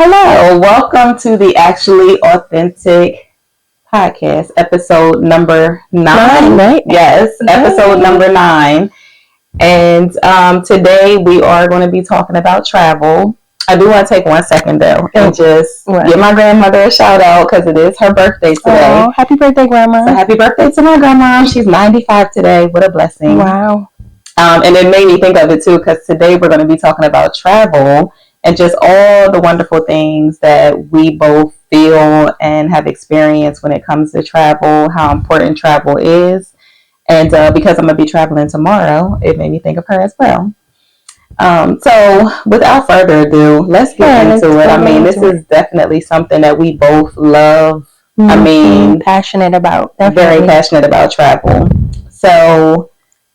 Hello, welcome to the Actually Authentic podcast, episode number nine. Right? Yes, episode number 9. And today we are going to be talking about travel. I do want to take 1 second though and just give my grandmother a shout out because it is her birthday today. Oh, happy birthday, Grandma. So happy birthday to my grandma. She's 95 today. What a blessing. Wow. And it made me think of it too because today we're going to be talking about travel and just all the wonderful things that we both feel and have experienced when it comes to travel, how important travel is. And because I'm going to be traveling tomorrow, it made me think of her as well. So without further ado, let's get into it. I mean, this is definitely something that we both love. Mm-hmm. I mean, passionate about. Definitely. Very passionate about travel. So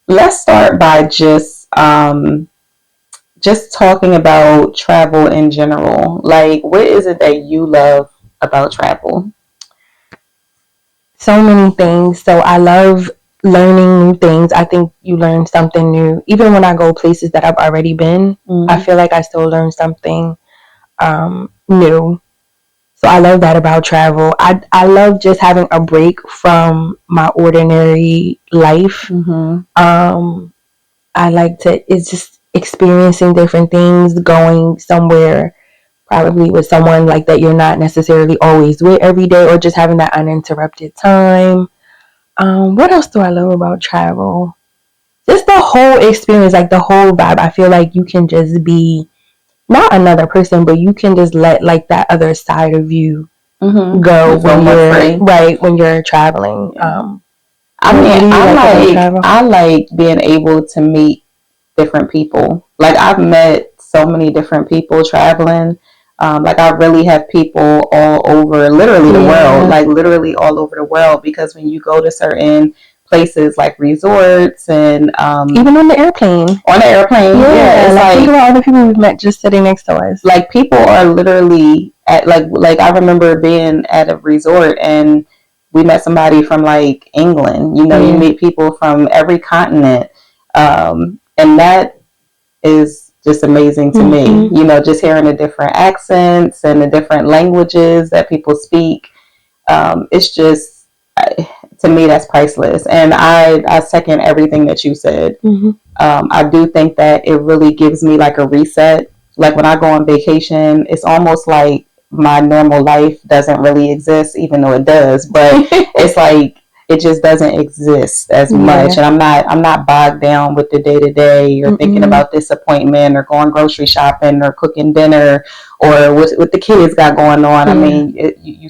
let's start by just talking about travel in general. Like, what is it that you love about travel? So many things. So I love learning new things. I think you learn something new. Even when I go places that I've already been, I feel like I still learn something new. So I love that about travel. I love just having a break from my ordinary life. I like it's just experiencing different things, going somewhere probably with someone like that you're not necessarily always with every day, or just having that uninterrupted time. What else do I love about travel? Just the whole experience, like the whole vibe. I feel like you can just be not another person, but you can just let like that other side of you go when you're traveling. I like being able to meet different people. Like, I've met so many different people traveling. Like, I really have people all over literally the world, like literally all over the world, because when you go to certain places like resorts and even on the airplane, it's like think about all the people we've met just sitting next to us. Like, people are literally at like I remember being at a resort and we met somebody from like England. You meet people from every continent, and that is just amazing to me. Just hearing the different accents and the different languages that people speak. It's just, to me, that's priceless. And I second everything that you said. I do think that it really gives me like a reset. Like, when I go on vacation, it's almost like my normal life doesn't really exist, even though it does. But it's like it just doesn't exist as much, and I'm not bogged down with the day to day, or thinking about this appointment, or going grocery shopping, or cooking dinner, or what the kids got going on. I mean, you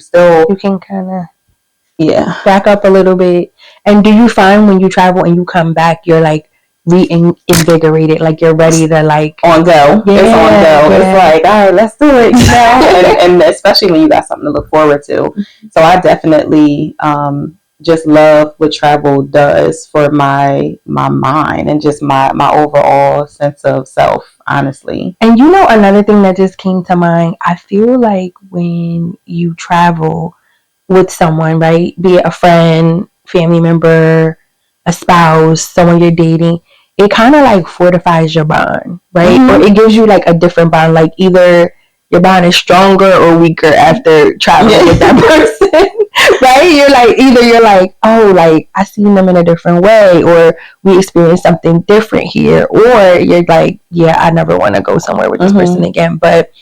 can kind of back up a little bit. And do you find when you travel and you come back, you're like reinvigorated, like you're ready to like on go? It's on go. It's like, all right, let's do it, and especially when you got something to look forward to. So I definitely just love what travel does for my mind and just my overall sense of self, honestly. And another thing that just came to mind, I feel like when you travel with someone, right, be it a friend, family member, a spouse, someone you're dating, it kind of like fortifies your bond, right? Or it gives you like a different bond, like either your bond is stronger or weaker after traveling with that person. Right? You're like, oh, like I seen them in a different way, or we experienced something different here, or you're like, yeah, I never want to go somewhere with this person again. But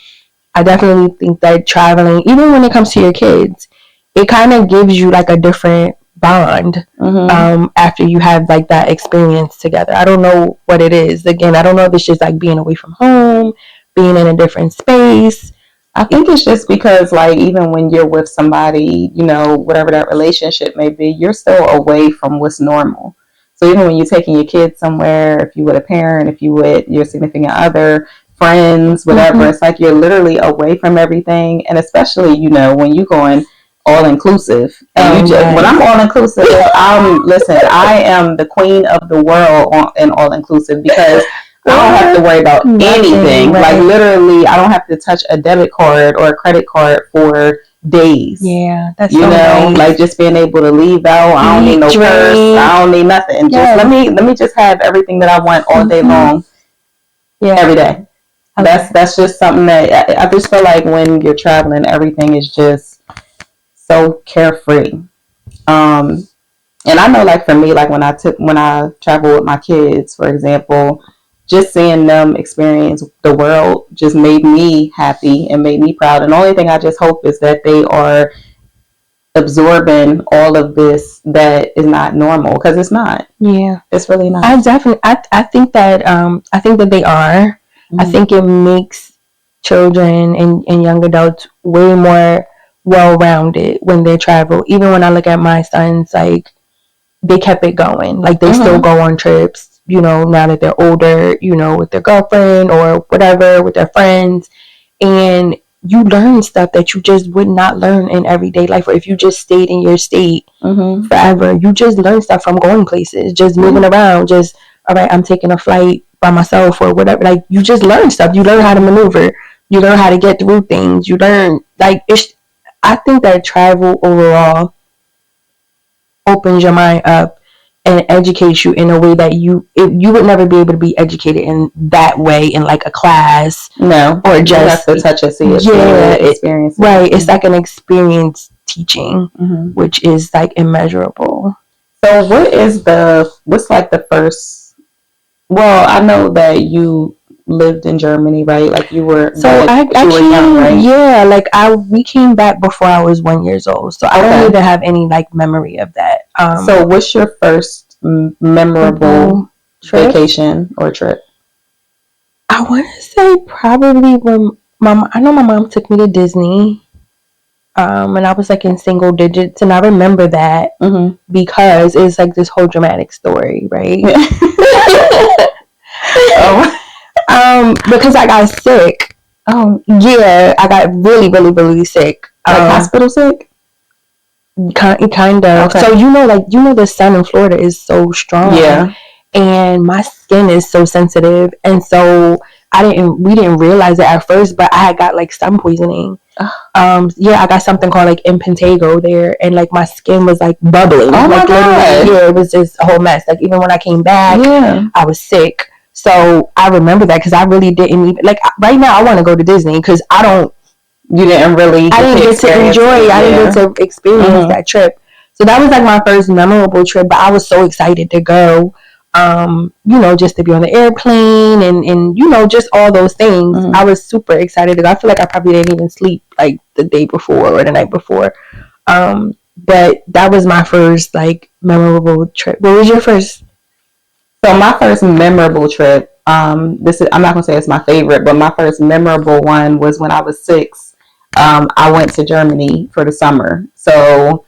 I definitely think that traveling, even when it comes to your kids, it kind of gives you like a different bond after you have like that experience together. I don't know what it is. Again, I don't know if it's just like being away from home, being in a different space. I think it's just because, like, even when you're with somebody, whatever that relationship may be, you're still away from what's normal. So even when you're taking your kids somewhere, if you with a parent, if you with your significant other, friends, whatever, it's like you're literally away from everything. And especially, when you're going all inclusive. And when I'm all inclusive, listen, I am the queen of the world in all inclusive, because I don't have to worry about anything. Right. Like, literally, I don't have to touch a debit card or a credit card for days. Yeah, that's nice. Like just being able to leave out. I don't need no purse. I don't need nothing. Just let me just have everything that I want all day long. Yeah, every day. That's just something that I just feel like when you're traveling, everything is just so carefree. Um, and I know, like for me, like when I travel with my kids, for example, just seeing them experience the world just made me happy and made me proud. And the only thing I just hope is that they are absorbing all of this that is not normal, because it's not. Yeah, it's really not. I think that they are. Mm-hmm. I think it makes children and young adults way more well-rounded when they travel. Even when I look at my sons, like they kept it going. Like they still go on trips, now that they're older, with their girlfriend or whatever, with their friends. And you learn stuff that you just would not learn in everyday life. Or if you just stayed in your state forever, you just learn stuff from going places, just moving around, just, all right, I'm taking a flight by myself or whatever. Like you just learn stuff. You learn how to maneuver. You learn how to get through things. You learn, like, I think that travel overall opens your mind up and educates you in a way that you would never be able to be educated in that way in like a class. No, or just you have to touch and see it. Experience. Right. It's like an experience teaching, which is like immeasurable. So what's like the first, well, I know that you lived in Germany, right? Like you were, so I you were young, right? Yeah, like we came back before I was 1 year old, so I don't even have any like memory of that. So what's your first memorable vacation or trip? I want to say probably when I know my mom took me to Disney, and I was like in single digits, and I remember that because it's like this whole dramatic story, right? Because I got sick. Oh yeah, I got really, really, really sick. Like hospital sick? Kind of. Okay. So the sun in Florida is so strong. Yeah. And my skin is so sensitive, and so we didn't realize it at first, but I had got like sun poisoning. I got something called like impetigo there, and like my skin was like bubbling. Oh my God. Yeah, it was just a whole mess. Like even when I came back, I was sick. So I remember that because I really didn't even like. Right now, I want to go to Disney because I didn't get to enjoy. I didn't get to experience that trip. So that was like my first memorable trip. But I was so excited to go. Just to be on the airplane and just all those things. I was super excited to go. I feel like I probably didn't even sleep like the day before or the night before. But that was my first like memorable trip. What was your first? So my first memorable trip, I'm not gonna say it's my favorite, but my first memorable one was when I was 6. I went to Germany for the summer. So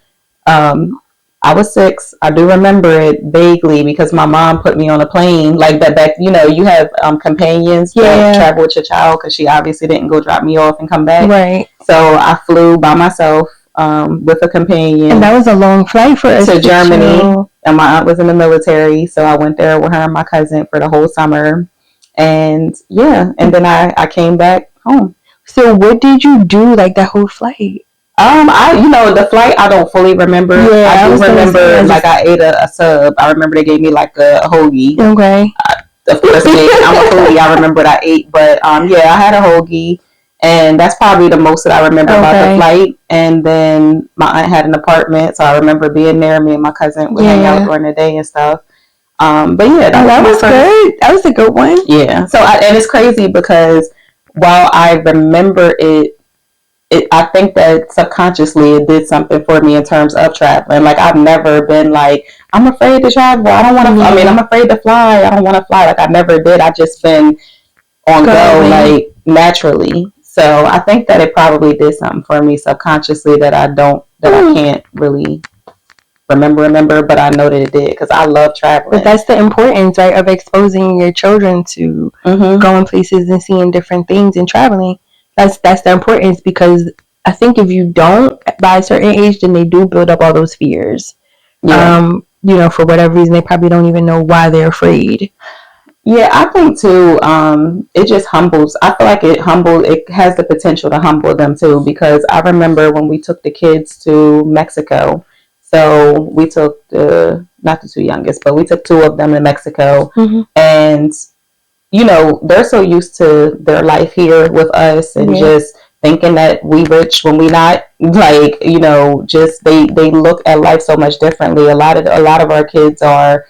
I was 6. I do remember it vaguely because my mom put me on a plane like that. You have companions that travel with your child because she obviously didn't go drop me off and come back. Right. So I flew by myself with a companion. And that was a long flight for us to Germany. And my aunt was in the military, so I went there with her and my cousin for the whole summer. And and then I came back home. So what did you do like that whole flight? The flight I don't fully remember. Yeah, I do remember like I ate a sub. I remember they gave me like a hoagie. Okay. Of course, I'm a foodie. I remember what I ate, but I had a hoagie, and that's probably the most that I remember about the flight. And then my aunt had an apartment, so I remember being there. Me and my cousin would hang out during the day and stuff. But that was good. That was a good one. Yeah. So and it's crazy because while I remember it, I think that subconsciously it did something for me in terms of traveling. Like I've never been like, I'm afraid to travel. I don't want to. I'm afraid to fly. I don't want to fly. Like I never did. I just been on go like naturally. So I think that it probably did something for me subconsciously that I can't really remember, but I know that it did because I love traveling. But that's the importance, right, of exposing your children to going places and seeing different things and traveling. That's the importance, because I think if you don't by a certain age, then they do build up all those fears. Yeah. For whatever reason, they probably don't even know why they're afraid. Yeah, I think too, it just humbles. I feel like it has the potential to humble them too, because I remember when we took the kids to Mexico. So we took not the 2 youngest, but we took 2 of them to Mexico. And they're so used to their life here with us and just thinking that we rich when we not, like, just they look at life so much differently. A lot of our kids are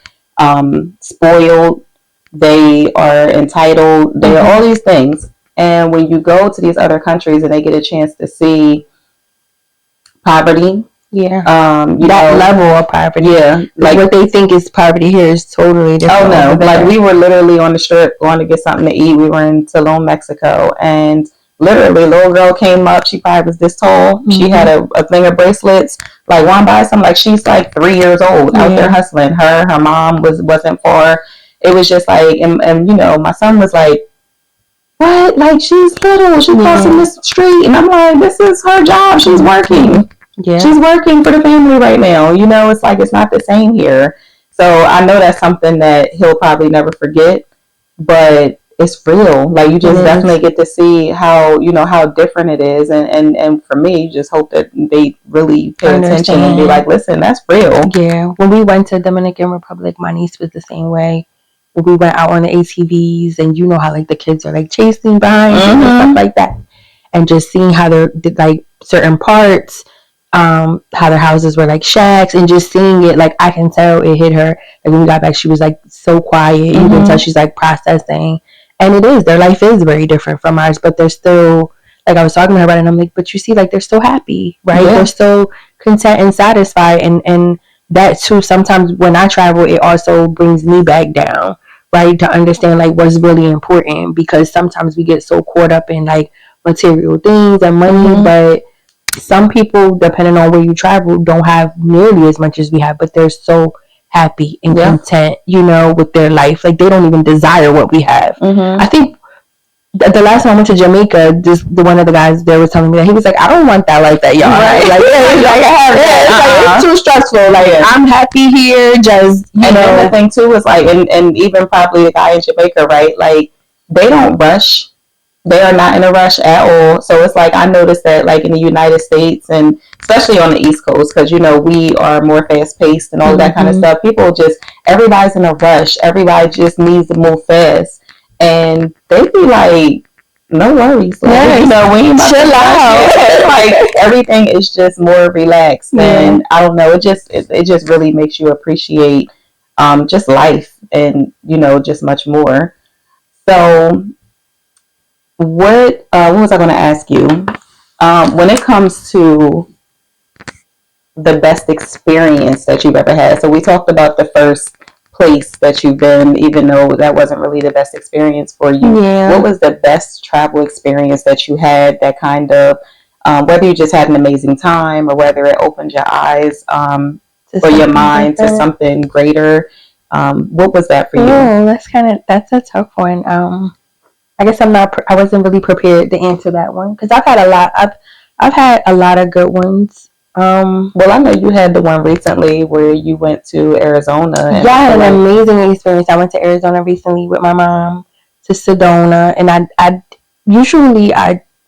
spoiled, they are entitled, they are all these things. And when you go to these other countries and they get a chance to see poverty, that level of poverty, like what they think is poverty here is totally different. Oh no, like we were literally on the strip going to get something to eat. We were in Tulum, Mexico, and literally a little girl came up. She probably was this tall. She had a thing of bracelets, like one by some, like she's like 3 years old out there hustling. Her mom wasn't far. It was just like, and my son was like, what? Like, she's little. She's crossing this street. And I'm like, this is her job. She's working. Yeah. She's working for the family right now. It's like, it's not the same here. So I know that's something that he'll probably never forget, but it's real. Like, you just definitely get to see how, how different it is. And for me, you just hope that they really pay attention and be like, listen, that's real. Yeah. When we went to Dominican Republic, my niece was the same way. We went out on the ATVs, and you know how like the kids are like chasing behind and stuff like that, and just seeing how they're like certain parts, how their houses were like shacks, and just seeing it, like I can tell it hit her. Like when we got back, she was like so quiet. You can tell she's like processing, and it is, their life is very different from ours, but they're still, like I was talking to her about it, and I'm like, but you see, like they're still happy, right? Yeah. They're still content and satisfied, and that too. Sometimes when I travel, it also brings me back down. Right, to understand like what's really important, because sometimes we get so caught up in like material things and money, but some people, depending on where you travel, don't have nearly as much as we have, but they're so happy and content, with their life. Like they don't even desire what we have. I think the last time I went to Jamaica, one of the guys there was telling me that he was like, I don't want that like that, y'all. Right? Like, it's too stressful. Like, I'm happy here. Just and then the thing too is like, and even probably the guy in Jamaica, right? Like, they don't rush. They are not in a rush at all. So it's like, I noticed that like in the United States, and especially on the East Coast, because we are more fast paced and all that kind of stuff. Everybody's in a rush. Everybody just needs to move fast. And they be like, no worries. Like, we ain't about chill out. Like, everything is just more relaxed. And I don't know, it just really makes you appreciate just life and, just much more. So what was I going to ask you? When it comes to the best experience that you've ever had. So we talked about the first place that you've been, even though that wasn't really the best experience for you. Yeah. What was the best travel experience that you had that kind of, whether you just had an amazing time or whether it opened your eyes or your mind to something greater? What was that for you? Oh, that's a tough one. I guess I wasn't really prepared to answer that one, because I've had a lot of good ones. Well, I know you had the one recently where you went to Arizona. An amazing experience. I went to Arizona recently with my mom to Sedona, and I usually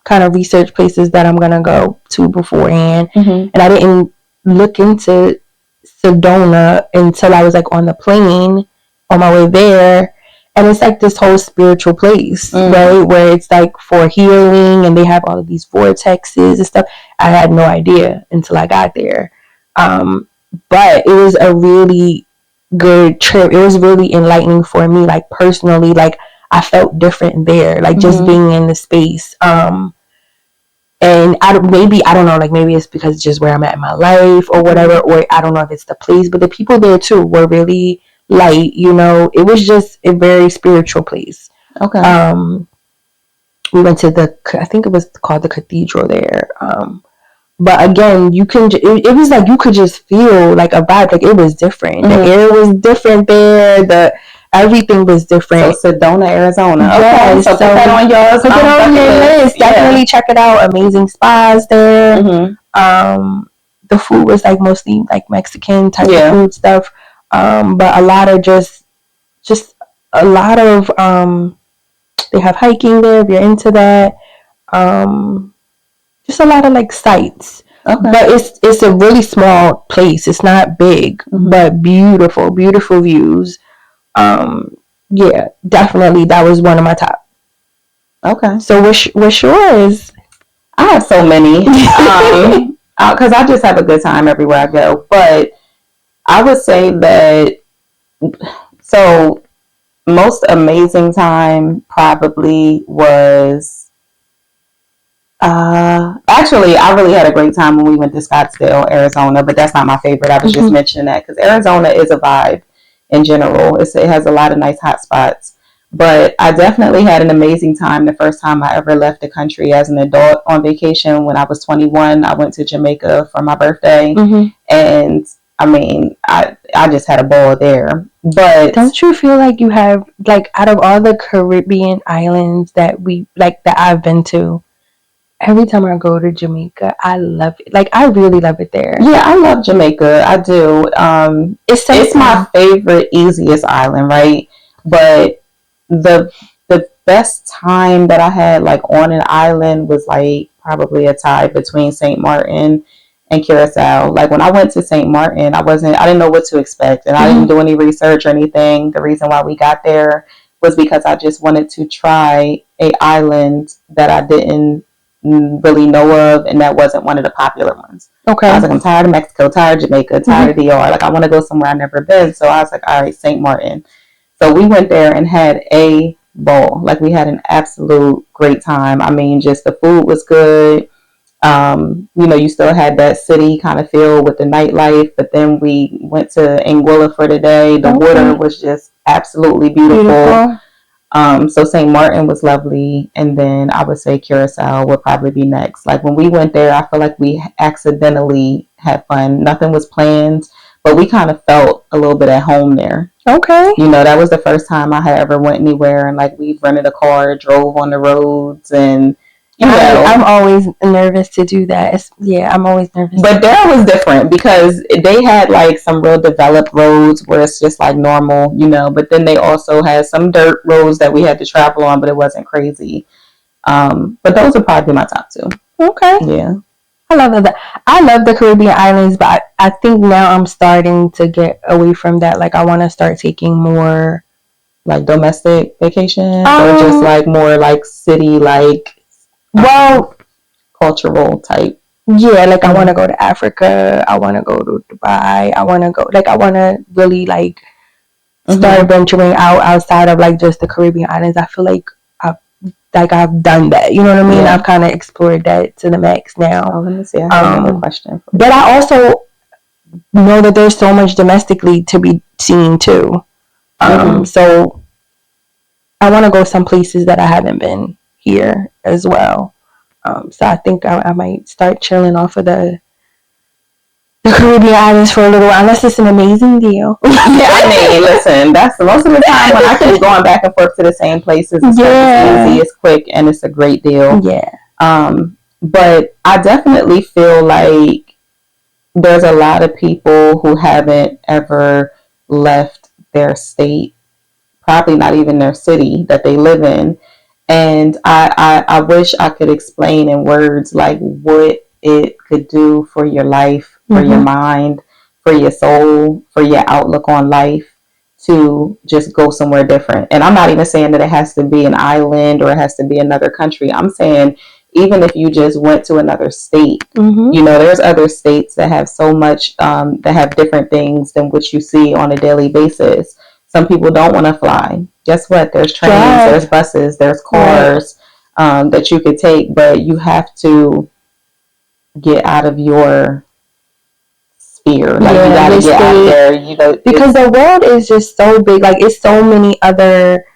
kind of research places that I'm gonna go to beforehand, and I didn't look into Sedona until I was like on the plane on my way there. And it's like this whole spiritual place, right? Where it's like for healing, and they have all of these vortexes and stuff. I had no idea until I got there. But it was a really good trip. It was really enlightening for me, like personally. Like I felt different there, like just being in the space. And I don't know, like maybe it's because it's just where I'm at in my life or whatever, or I don't know if it's the place, but the people there too were really light, it was just a very spiritual place. Okay. We went to I think it was called the cathedral there. But again, it was like you could just feel like a vibe, like it was different. The air was different there. Everything was different. So Sedona, Arizona. Yes, okay, so put that on yours. Put it on your list. Definitely check it out. Amazing spas there. The food was like mostly like Mexican type of food stuff. But a lot of just a lot of they have hiking there if you're into that. Just a lot of like sites. Okay. But it's a really small place. It's not big, but beautiful views. yeah, definitely that was one of my top. Okay. So what's yours? I have so many. Because I just have a good time everywhere I go. But I would say that, so most amazing time probably was, actually, I really had a great time when we went to Scottsdale, Arizona, but that's not my favorite. I was just mentioning that because Arizona is a vibe in general. It has a lot of nice hot spots. But I definitely had an amazing time the first time I ever left the country as an adult on vacation. When I was 21, I went to Jamaica for my birthday. And I mean, I just had a ball there. But don't you feel like you have, like, out of all the Caribbean islands that I've been to, every time I go to Jamaica, I love it. Like, I really love it there. Yeah, I love Jamaica. I do. It's my favorite, easiest island, right? But the best time that I had like on an island was like probably a tie between St. Martin and Curacao. Like when I went to St. Martin, I didn't know what to expect, and I didn't do any research or anything. The reason why we got there was because I just wanted to try a island that I didn't really know of, and that wasn't one of the popular ones. Okay. I was like, I'm tired of Mexico, tired of Jamaica, tired of DR. Like I want to go somewhere I've never been. So I was like, all right, St. Martin. So we went there and had a ball. Like we had an absolute great time. I mean, just the food was good. You still had that city kind of feel with the nightlife, but then we went to Anguilla for the day. The water was just absolutely beautiful. So St. Martin was lovely, and then I would say Curacao would probably be next. Like when we went there, I feel like we accidentally had fun. Nothing was planned, but we kind of felt a little bit at home there. Okay. That was the first time I had ever went anywhere, and like we rented a car, drove on the roads, and I'm always nervous to do that. I'm always nervous. But there was different because they had like some real developed roads where it's just like normal, but then they also had some dirt roads that we had to travel on, but it wasn't crazy. But those would probably be my top two. Okay. Yeah. I love that. I love the Caribbean islands, but I think now I'm starting to get away from that. Like I want to start taking more like domestic vacations or just like more like city, like cultural type. Yeah, like I want to go to Africa. I want to go to Dubai. I want to really like start venturing outside of like just the Caribbean islands. I feel like I've done that. You know what I mean? Yeah. I've kind of explored that to the max now. Oh, let me see. I have another question. But I also know that there's so much domestically to be seen too. So I want to go some places that I haven't been here as well. So I think I might start chilling off of the Caribbean islands for a little while, unless it's an amazing deal. Yeah, I mean, listen, that's most of the time when I keep going back and forth to the same places. It's easy, it's quick, and it's a great deal. Yeah. But I definitely feel like there's a lot of people who haven't ever left their state, probably not even their city that they live in. And I wish I could explain in words like what it could do for your life, for your mind, for your soul, for your outlook on life to just go somewhere different. And I'm not even saying that it has to be an island or it has to be another country. I'm saying even if you just went to another state, there's other states that have so much, that have different things than what you see on a daily basis. Some people don't want to fly. Guess what? There's trains, there's buses, there's cars that you could take, but you have to get out of your sphere. Like you got to get out there, because the world is just so big. Like it's so many other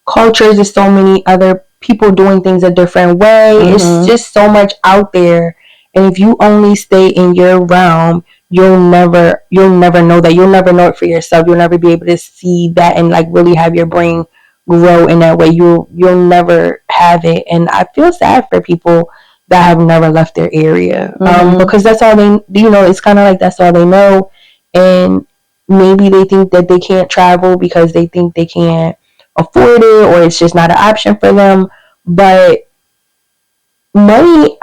cultures, there's so many other people doing things a different way. It's just so much out there, and if you only stay in your realm, you'll never know that. You'll never know it for yourself. You'll never be able to see that and like really have your brain grow in that way. You'll never have it, and I feel sad for people that have never left their area, because that's all they, it's kind of like that's all they know, and maybe they think that they can't travel because they think they can't afford it, or it's just not an option for them. But money,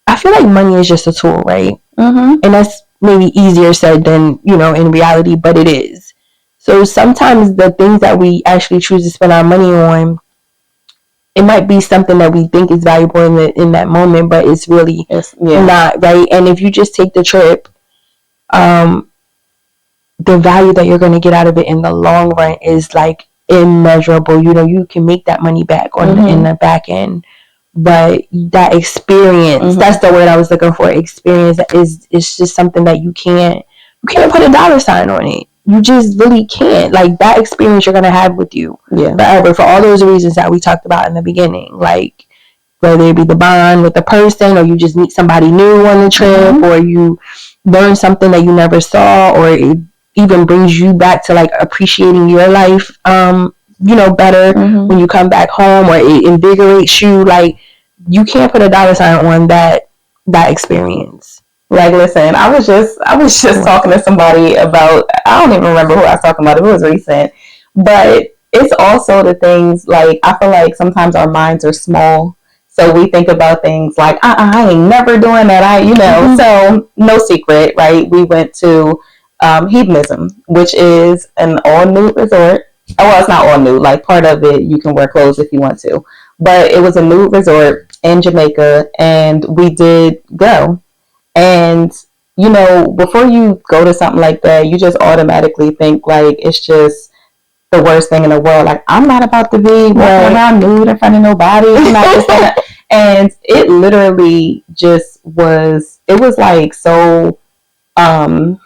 I feel like money is just a tool, right? And that's maybe easier said than in reality, but it is. So sometimes the things that we actually choose to spend our money on, it might be something that we think is valuable in that moment, but it's really not, right? And if you just take the trip, the value that you're going to get out of it in the long run is like immeasurable. You know, you can make that money back on in the back end, but that experience, that's the word I was looking for. Experience is just something that you can't put a dollar sign on it. You just really can't. Like, that experience you're going to have with you forever, for all those reasons that we talked about in the beginning. Like, whether it be the bond with the person, or you just meet somebody new on the trip, or you learn something that you never saw, or it even brings you back to like appreciating your life, better when you come back home, or it invigorates you. Like, you can't put a dollar sign on that experience. Like, listen, I was just talking to somebody about, I don't even remember who I was talking about. It was recent, but it's also the things, like, I feel like sometimes our minds are small, so we think about things like, I ain't never doing that. So no secret, right? We went to Hedonism, which is an all nude resort. Oh, well, it's not all nude. Like, part of it, you can wear clothes if you want to, but it was a nude resort in Jamaica, and we did go. And, before you go to something like that, you just automatically think like it's just the worst thing in the world. Like, I'm not about to be walking around nude in front of nobody. I'm not just gonna. And it literally just was, it was like so, I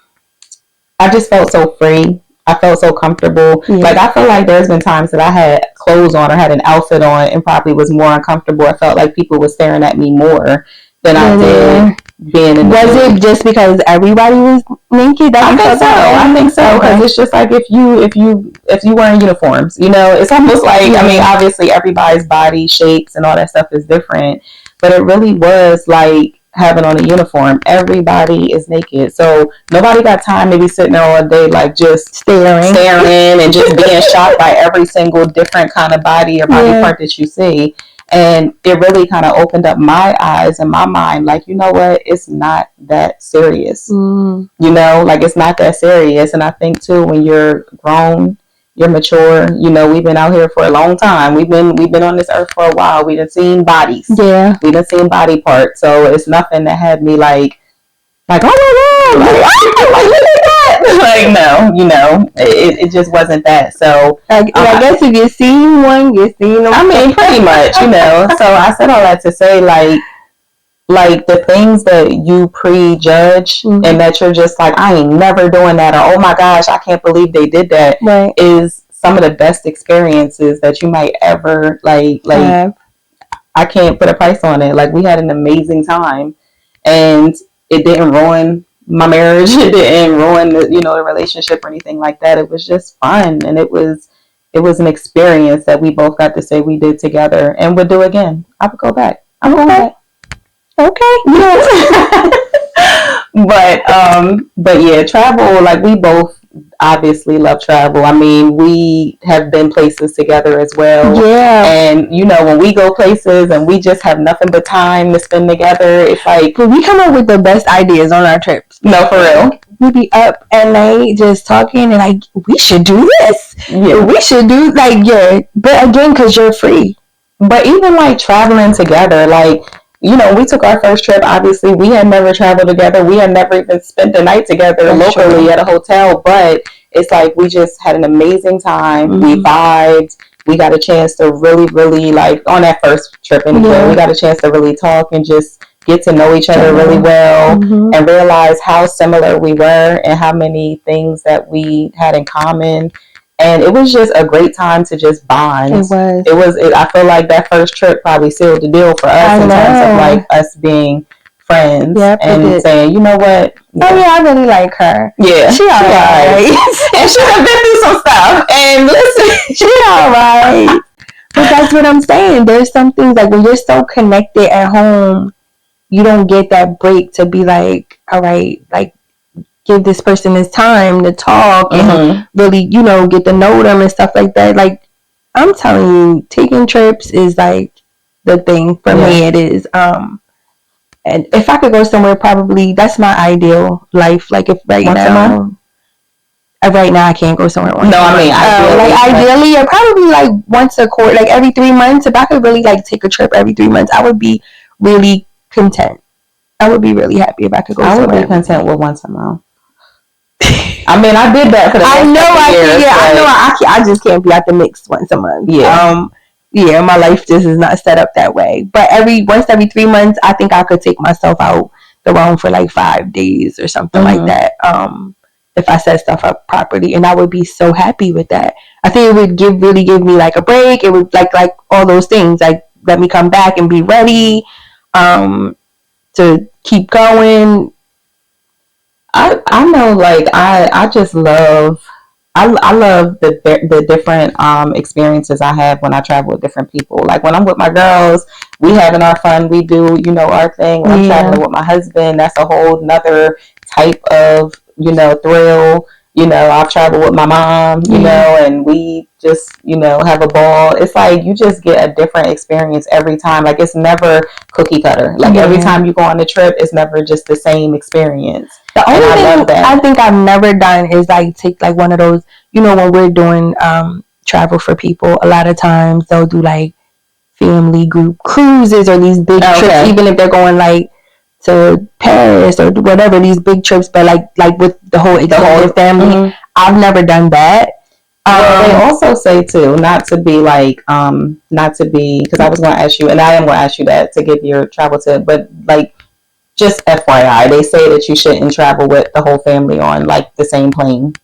just felt so free. I felt so comfortable. Yeah. Like, I feel like there's been times that I had clothes on or had an outfit on and probably was more uncomfortable. I felt like people were staring at me more than I did being in the Was it just because everybody was naked? I think so. Because it's just like if you wearing uniforms, it's almost like, I mean, obviously everybody's body shapes and all that stuff is different, but it really was like having on a uniform. Everybody is naked, so nobody got time to be sitting there all day like just staring and just being shocked by every single different kind of body or body part that you see. And it really kind of opened up my eyes and my mind. Like, you know what? It's not that serious. Like, it's not that serious. And I think too, when you're grown, you're mature. We've been out here for a long time. We've been on this earth for a while. We done seen bodies. Yeah. We done seen body parts. So it's nothing that had me like, oh my God, like look at that. Like, no, it just wasn't that. So I guess if you've seen one, you've seen them. I mean, pretty much, So I said all that to say, like the things that you prejudge and that you're just like, I ain't never doing that, or oh my gosh, I can't believe they did that, is some of the best experiences that you might ever like. I can't put a price on it. Like, we had an amazing time, and it didn't ruin my marriage. It didn't ruin the relationship or anything like that. It was just fun, and it was an experience that we both got to say we did together and would do again. I would go back. I'm going back. Okay. But yeah, travel, like, we both obviously love travel. I mean, we have been places together as well. Yeah. And when we go places and we just have nothing but time to spend together, it's like, we come up with the best ideas on our trips. No, for real. We be up at night just talking and like, we should do this. Yeah. We should do but again, because you're free. But even like traveling together, like, we took our first trip. Obviously, we had never traveled together. We had never even spent the night together locally at a hotel. But it's like we just had an amazing time. We vibed. We got a chance to really, really, like, on that first trip anyway, we got a chance to really talk and just get to know each other really well and realize how similar we were and how many things that we had in common. And it was just a great time to just bond. It was. I feel like that first trip probably sealed the deal for us in terms of like us being friends and saying, you know what? Oh yeah, I really like her. Yeah, she alright. And she has been through some stuff. And listen, she alright. But that's what I'm saying. There's some things like when you're so connected at home, you don't get that break to be like, all right, like, give this person this time to talk and really, get to know them and stuff like that. Like, I'm telling you, taking trips is like the thing for me. It is. And if I could go somewhere, probably that's my ideal life. Like, if right now, Right now I can't go somewhere once. No, I mean ideally, or probably like once a quarter, like every 3 months. If I could really like take a trip every 3 months, I would be really content. I would be really happy if I could go somewhere. I would be content with once a month. I mean, I did that for the I know I years, can. Yeah, I know I just can't be at the mix once a month. Yeah. Yeah, my life just is not set up that way. But once every 3 months, I think I could take myself out the road for like 5 days or something like that. If I set stuff up properly, and I would be so happy with that. I think it would really give me like a break. It would like all those things, like let me come back and be ready to keep going. I know, like I just love I love the different experiences I have when I travel with different people. Like when I'm with my girls, we having our fun, we do our thing. When I'm traveling with my husband, that's a whole nother type of thrill. I've traveled with my mom, and we just have a ball. It's like you just get a different experience every time. Like it's never cookie cutter. Like every time you go on the trip, it's never just the same experience. The only thing I think I've never done is like take like one of those, when we're doing travel for people, a lot of times they'll do like family group cruises or these big trips, even if they're going like to Paris or whatever, these big trips, but like with the whole family. I've never done that. They also say too, not to be, because I was going to ask you, and I am going to ask you that to give your travel tip, but like, just FYI, they say that you shouldn't travel with the whole family on like the same plane.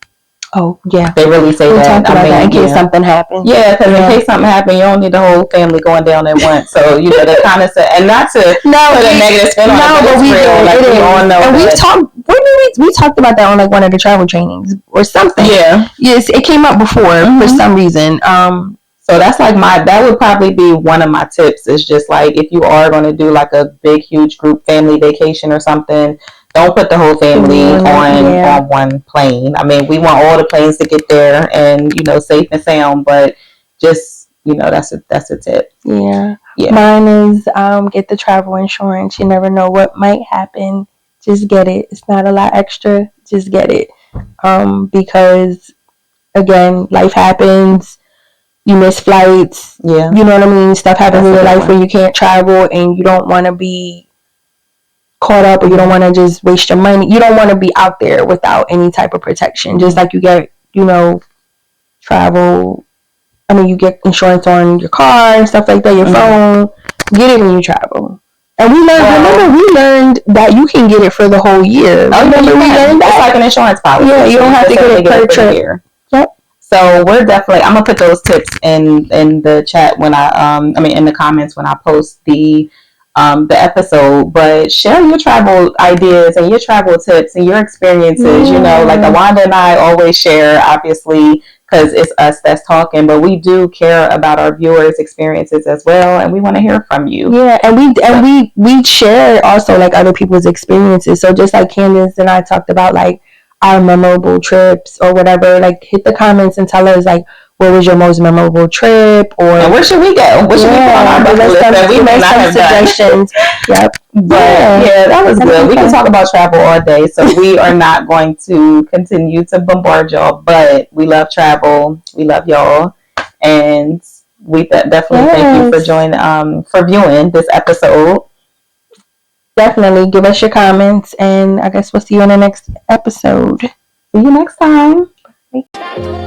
Oh yeah, they really say that. I mean, in case something happens. Yeah, because in case something happens, you don't need the whole family going down at once. So they kind of say, and not to put a negative spin on it, but we real. Like we all know. And we talked. We talked about that on like one of the travel trainings or something. Yeah. Yes, it came up before for some reason. So that's like that would probably be one of my tips, is just like if you are going to do like a big, huge group family vacation or something, don't put the whole family on one plane. I mean, we want all the planes to get there and, safe and sound, but just, that's a tip. Yeah. Mine is get the travel insurance. You never know what might happen. Just get it. It's not a lot extra. Just get it. Because again, life happens. You miss flights. Yeah. You know what I mean? Stuff happens in your life when you can't travel and you don't want to be caught up, or you don't want to just waste your money. You don't want to be out there without any type of protection. Just like you get, travel. I mean, you get insurance on your car and stuff like that, your phone. Get it when you travel. And we learned that you can get it for the whole year. Oh, remember we learned that? It's like an insurance policy. Yeah, you don't have to get it per trip. Yep. So we're definitely, I'm gonna put those tips in the chat when in the comments when I post the episode. But share your travel ideas and your travel tips and your experiences. Like Awanda and I always share, obviously, because it's us that's talking, but we do care about our viewers' experiences as well, and we want to hear from you. Yeah, and we share also like other people's experiences. So just like Candace and I talked about like our memorable trips or whatever, like hit the comments and tell us like what was your most memorable trip, or where should we go? What should we put on our bucket list that we may not have suggestions? Yep. But that was good. We can talk about travel all day, so we are not going to continue to bombard y'all, but we love travel. We love y'all, and we definitely thank you for joining, for viewing this episode. Definitely give us your comments, and I guess we'll see you in the next episode. See you next time. Bye.